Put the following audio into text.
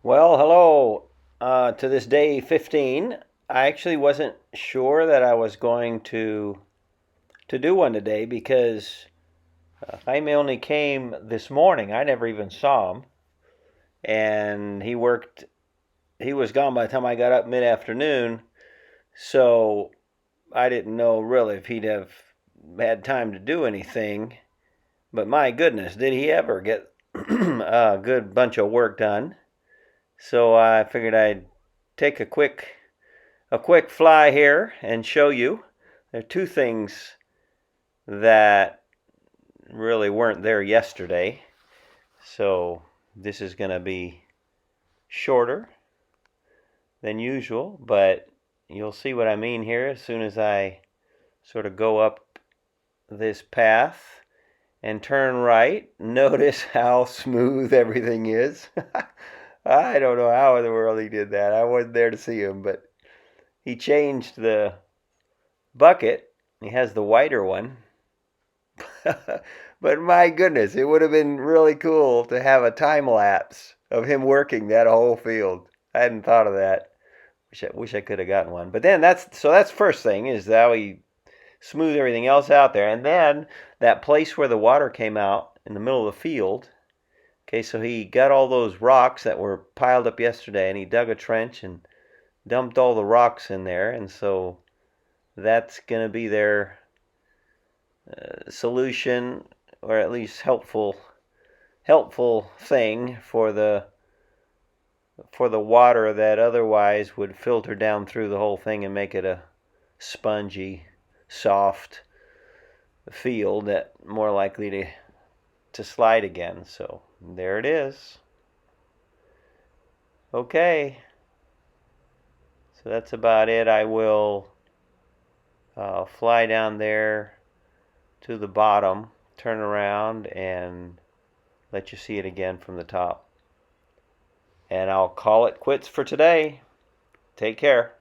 Well, hello to this day 15. I actually wasn't sure that I was going to do one today because Jaime only came this morning. I never even saw him, and he was gone by the time I got up mid-afternoon. So I didn't know really if he'd have had time to do anything. But my goodness, did he ever get a good bunch of work done? So I figured I'd take a quick fly here and show you. There are two things that really weren't there yesterday. So this is going to be shorter than usual, but you'll see what I mean here as soon as I sort of go up this path and turn right. Notice how smooth everything is. I don't know how in the world he did that. I wasn't there to see him, but he changed the bucket. He has the whiter one. But my goodness, it would have been really cool to have a time lapse of him working that whole field. I hadn't thought of that. Wish I could have gotten one. But then that's first thing is how he smoothed everything else out there, and then that place where the water came out in the middle of the field. Okay, so he got all those rocks that were piled up yesterday, and he dug a trench and dumped all the rocks in there, and so that's going to be their solution, or at least helpful thing for the water that otherwise would filter down through the whole thing and make it a spongy, soft field that more likely to slide again. So there it is. Okay, so that's about it. I will fly down there to the bottom, turn around, and let you see it again from the top. And I'll call it quits for today. Take care.